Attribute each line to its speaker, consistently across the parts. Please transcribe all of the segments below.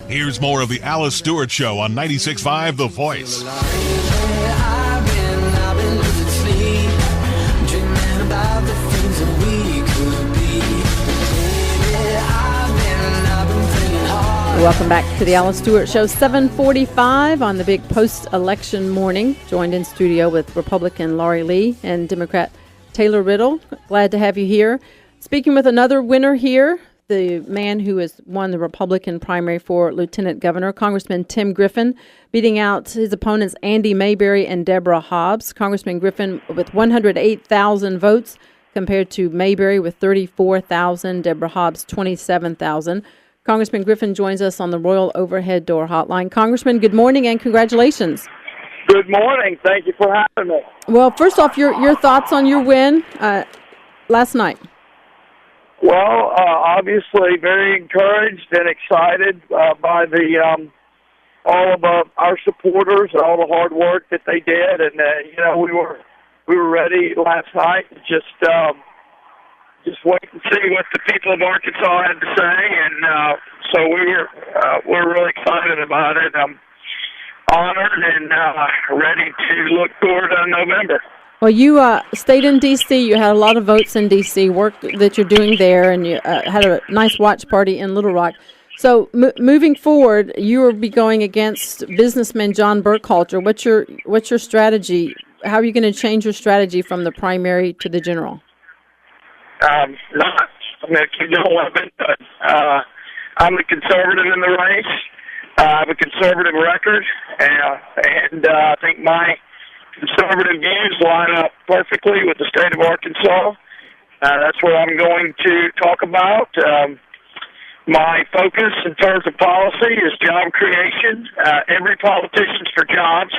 Speaker 1: Here's more of the Alice Stewart Show on 96.5 The Voice.
Speaker 2: Welcome back to the Alice Stewart Show, 7:45 on the big post-election morning. Joined in studio with Republican Laurie Lee and Democrat Taylor Riddle. Glad to have you here. Speaking with another winner here, the man who has won the Republican primary for Lieutenant Governor, Congressman Tim Griffin, beating out his opponents Andy Mayberry and Deborah Hobbs. Congressman Griffin with 108,000 votes compared to Mayberry with 34,000, Deborah Hobbs 27,000. Congressman Griffin joins us on the Royal Overhead Door Hotline. Congressman, good morning and congratulations.
Speaker 3: Good morning. Thank you for having me.
Speaker 2: Well, first off, your thoughts on your win last night.
Speaker 3: Well, obviously very encouraged and excited by the all of our supporters and all the hard work that they did, and we were ready last night to just wait and see what the people of Arkansas had to say, and so we're really excited about it. I'm honored and ready to look toward November.
Speaker 2: Well, you stayed in D.C. You had a lot of votes in D.C., work that you're doing there, and you had a nice watch party in Little Rock. So moving forward, you will be going against businessman John Burkhalter. What's your strategy? How are you going to change your strategy from the primary to the general? I'm
Speaker 3: going to keep doing what I've been doing. I'm a conservative in the race. I have a conservative record, and I think my conservative views line up perfectly with the state of Arkansas. That's what I'm going to talk about. My focus in terms of policy is job creation. Every politician's for jobs,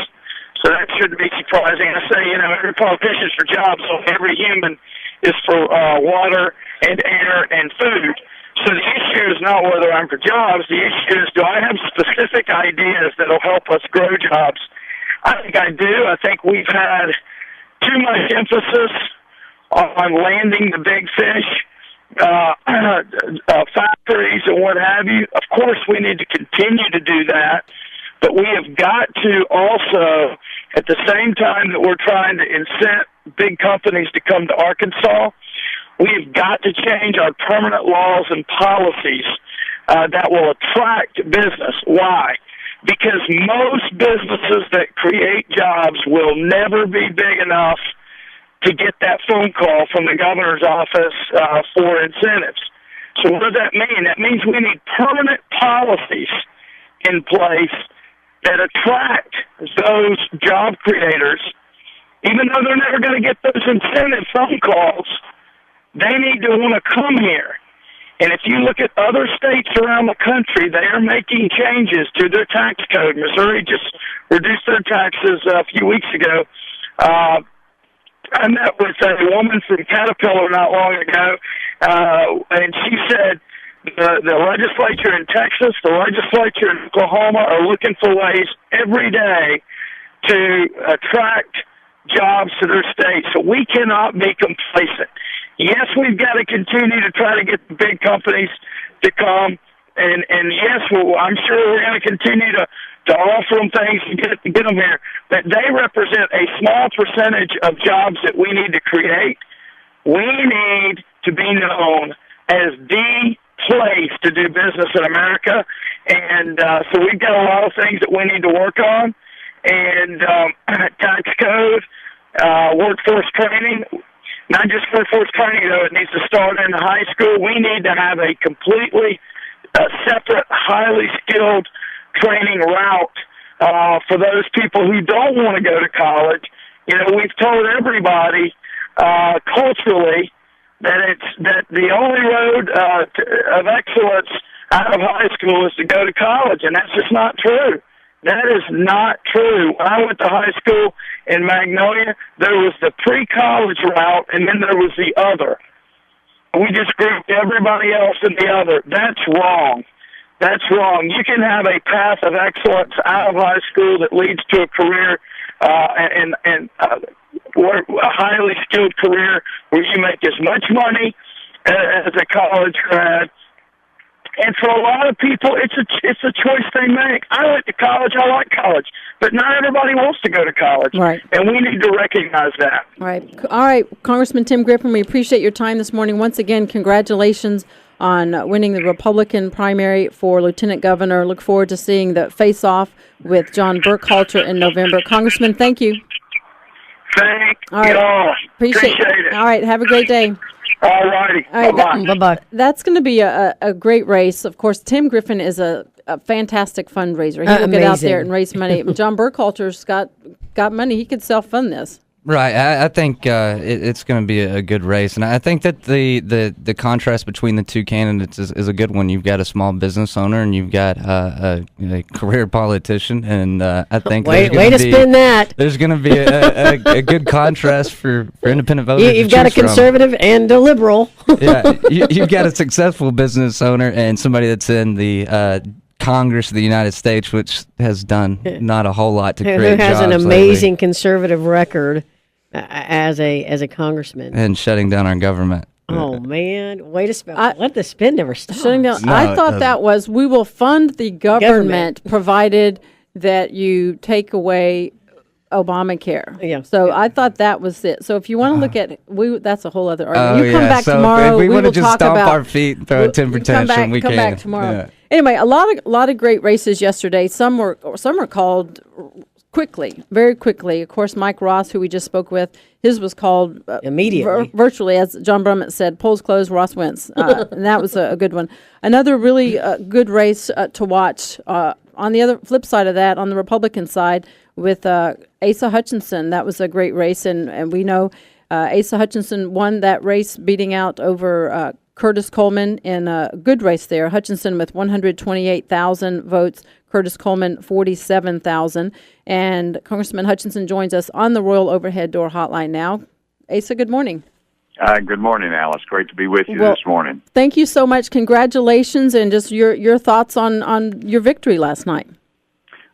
Speaker 3: so that shouldn't be surprising. I say, every politician's for jobs, so every human is for water and air and food. So the issue is not whether I'm for jobs. The issue is, do I have specific ideas that will help us grow jobs? I think I do. I think we've had too much emphasis on landing the big fish, factories and what have you. Of course, we need to continue to do that, but we have got to also, at the same time that we're trying to incent big companies to come to Arkansas, we've got to change our permanent laws and policies that will attract business. Why? Because most businesses that create jobs will never be big enough to get that phone call from the governor's office for incentives. So what does that mean? That means we need permanent policies in place that attract those job creators. Even though they're never going to get those incentive phone calls, they need to want to come here. And if you look at other states around the country, they are making changes to their tax code. Missouri just reduced their taxes a few weeks ago. I met with a woman from Caterpillar not long ago, and she said the legislature in Texas, the legislature in Oklahoma are looking for ways every day to attract jobs to their state. So we cannot be complacent. Yes, we've got to continue to try to get the big companies to come, and yes, I'm sure we're going to continue to offer them things to get them here, but they represent a small percentage of jobs that we need to create. We need to be known as the place to do business in America, and so we've got a lot of things that we need to work on, and tax code, workforce training. Not just workforce training, though. It needs to start in high school. We need to have a completely separate, highly skilled training route for those people who don't want to go to college. We've told everybody culturally that the only road of excellence out of high school is to go to college, and that's just not true. That is not true. When I went to high school in Magnolia, there was the pre-college route, and then there was the other. We just grouped everybody else in the other. That's wrong. That's wrong. You can have a path of excellence out of high school that leads to a career and a highly skilled career where you make as much money as a college grad And for a lot of people, it's a choice they make. I went to college. I like college, but not everybody wants to go to college.
Speaker 2: Right.
Speaker 3: And we need to recognize that.
Speaker 2: Right. All right, Congressman Tim Griffin, we appreciate your time this morning. Once again, congratulations on winning the Republican primary for Lieutenant Governor. Look forward to seeing the face-off with John Burkhalter in November. Congressman, thank you.
Speaker 3: Thank
Speaker 2: All right.
Speaker 3: you all.
Speaker 2: Appreciate
Speaker 3: it.
Speaker 2: All right, have a great day.
Speaker 3: All righty.
Speaker 2: All right,
Speaker 3: Bye-bye.
Speaker 4: Bye-bye.
Speaker 2: That's going to be a great race. Of course, Tim Griffin is a fantastic fundraiser. He will get out there and raise money. John Burkhalter's got money. He could self-fund this.
Speaker 4: Right. I think it's going to be a good race, and I think that the contrast between the two candidates is a good one. You've got a small business owner, and you've got a career politician, and I think
Speaker 5: way to spin that.
Speaker 4: There's going to be a good contrast for independent voters.
Speaker 5: You've got a conservative and a liberal.
Speaker 4: Yeah, you've got a successful business owner and somebody that's in the Congress of the United States, which has done not a whole lot to create jobs.
Speaker 5: Who has an
Speaker 4: lately.
Speaker 5: amazing conservative record as a congressman.
Speaker 4: And shutting down our government.
Speaker 5: Oh, man. Way to spin. Let the spin never stop.
Speaker 2: Shutting down.
Speaker 4: No,
Speaker 2: I thought that was, we will fund the government provided that you take away Obamacare.
Speaker 5: Yeah.
Speaker 2: So I thought that was it. So if you want to look at, that's a whole other argument. You come back
Speaker 4: so
Speaker 2: tomorrow.
Speaker 4: If we want to
Speaker 2: will
Speaker 4: just
Speaker 2: talk
Speaker 4: stomp
Speaker 2: about
Speaker 4: our feet and throw a temper tantrum, we
Speaker 2: come
Speaker 4: can.
Speaker 2: back tomorrow.
Speaker 4: Yeah.
Speaker 2: Anyway, a lot of great races yesterday. Some were called quickly, very quickly. Of course, Mike Ross, who we just spoke with, his was called
Speaker 5: immediately,
Speaker 2: virtually, as John Brummett said, polls closed, Ross wins. And that was a good one. Another really good race to watch. On the other flip side of that, on the Republican side, with Asa Hutchinson, that was a great race. And we know Asa Hutchinson won that race, beating out over Curtis Coleman in a good race there. Hutchinson with 128,000 votes, Curtis Coleman 47,000. And Congressman Hutchinson joins us on the Royal Overhead Door Hotline now. Asa, good morning.
Speaker 6: Good morning, Alice. Great to be with you this morning.
Speaker 2: Thank you so much. Congratulations, and just your thoughts on your victory last night.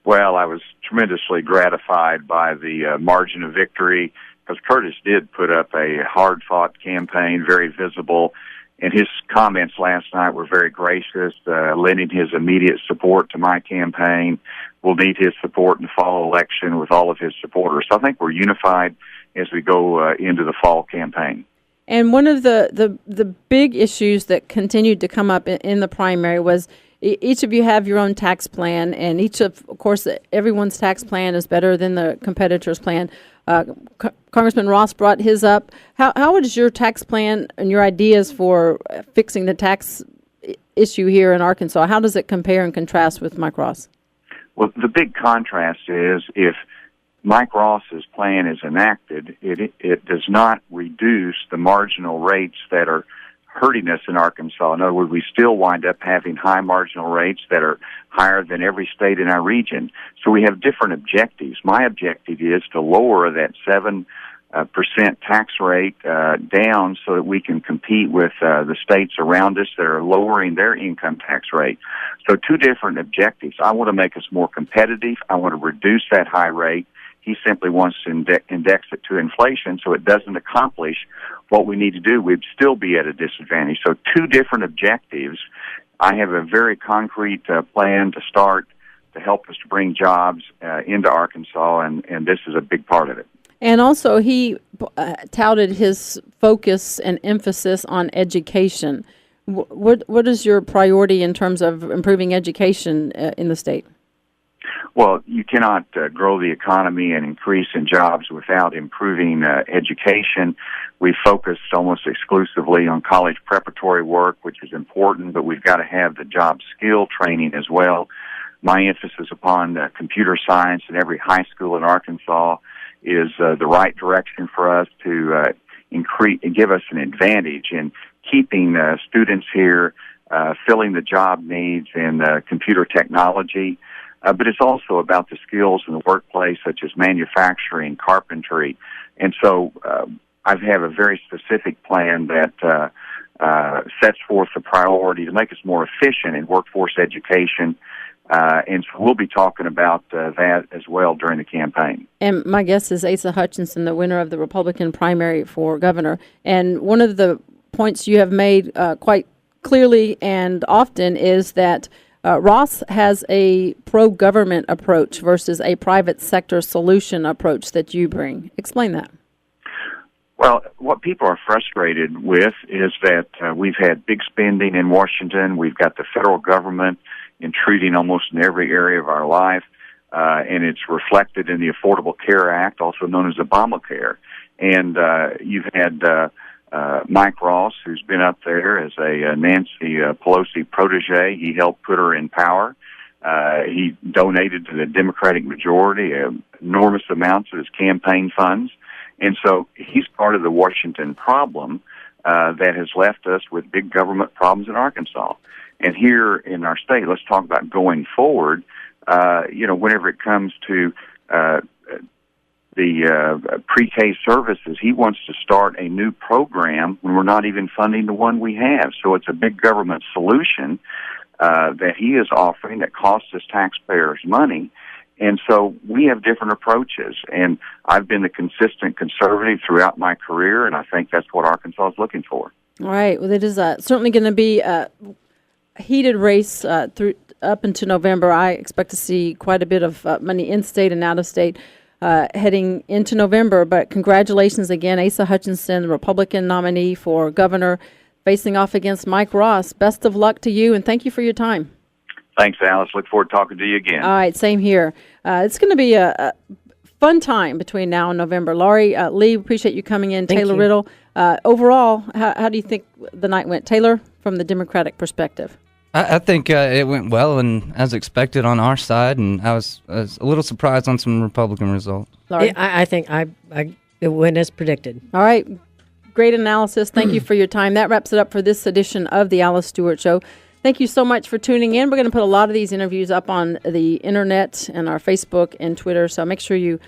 Speaker 6: Well, I was tremendously gratified by the margin of victory, because Curtis did put up a hard-fought campaign, very visible, and his comments last night were very gracious, lending his immediate support to my campaign. We'll need his support in the fall election with all of his supporters. So I think we're unified as we go into the fall campaign.
Speaker 2: And one of the big issues that continued to come up in the primary was each of you have your own tax plan, and of course, everyone's tax plan is better than the competitor's plan. Congressman Ross brought his up. How is your tax plan and your ideas for fixing the tax issue here in Arkansas? How does it compare and contrast with Mike Ross?
Speaker 6: Well, the big contrast is if Mike Ross's plan is enacted, it does not reduce the marginal rates that are hurting us in Arkansas. In other words, we still wind up having high marginal rates that are higher than every state in our region. So we have different objectives. My objective is to lower that 7% tax rate down so that we can compete with the states around us that are lowering their income tax rate. So two different objectives. I want to make us more competitive. I want to reduce that high rate. He simply wants to index it to inflation so it doesn't accomplish what we need to do. We'd still be at a disadvantage. So two different objectives. I have a very concrete plan to start to help us to bring jobs into Arkansas, and this is a big part of it.
Speaker 2: And also, he touted his focus and emphasis on education. What is your priority in terms of improving education in the state?
Speaker 6: Well, you cannot grow the economy and increase in jobs without improving education. We focused almost exclusively on college preparatory work, which is important, but we've got to have the job skill training as well. My emphasis upon computer science in every high school in Arkansas is the right direction for us to increase and give us an advantage in keeping students here, filling the job needs in computer technology. But it's also about the skills in the workplace, such as manufacturing, carpentry. And so I have a very specific plan that sets forth the priority to make us more efficient in workforce education. And so we'll be talking about that as well during the campaign.
Speaker 2: And my guest is Asa Hutchinson, the winner of the Republican primary for governor. And one of the points you have made quite clearly and often is that Ross has a pro-government approach versus a private sector solution approach that you bring. Explain that.
Speaker 6: Well, what people are frustrated with is that we've had big spending in Washington. We've got the federal government intruding almost in every area of our life, and it's reflected in the Affordable Care Act, also known as Obamacare. And you've had Mike Ross, who's been up there as a Nancy Pelosi protege. He helped put her in power. He donated to the Democratic majority enormous amounts of his campaign funds. And so he's part of the Washington problem that has left us with big government problems in Arkansas. And here in our state, let's talk about going forward. Whenever it comes to the pre-K services, he wants to start a new program when we're not even funding the one we have. So it's a big government solution that he is offering that costs us taxpayers money. And so we have different approaches. And I've been the consistent conservative throughout my career, and I think that's what Arkansas is looking for.
Speaker 2: All right. Well, it is certainly going to be a heated race through up into November. I expect to see quite a bit of money in-state and out-of-state heading into November. But congratulations again, Asa Hutchinson, the Republican nominee for governor, facing off against Mike Ross. Best of luck to you, and thank you for your time.
Speaker 6: Thanks, Alice. Look forward to talking to you again.
Speaker 2: All right, same here. It's going to be a fun time between now and November. Laurie, Lee, appreciate you coming in.
Speaker 5: Thank
Speaker 2: Taylor
Speaker 5: you.
Speaker 2: Riddle, overall, how do you think the night went? Taylor, from the Democratic perspective.
Speaker 4: I think it went well and as expected on our side, and I was a little surprised on some Republican results.
Speaker 2: Laurie?
Speaker 5: I think it went as predicted.
Speaker 2: All right. Great analysis. Thank you for your time. That wraps it up for this edition of the Alice Stewart Show. Thank you so much for tuning in. We're going to put a lot of these interviews up on the internet and our Facebook and Twitter, so make sure you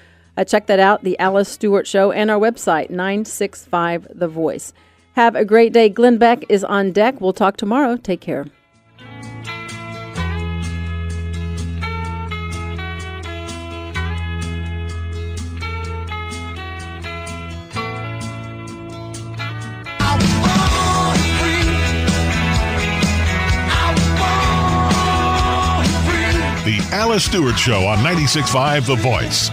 Speaker 2: check that out, the Alice Stewart Show, and our website, 965 The Voice. Have a great day. Glenn Beck is on deck. We'll talk tomorrow. Take care.
Speaker 1: The Alice Stewart Show on 96.5 The Voice.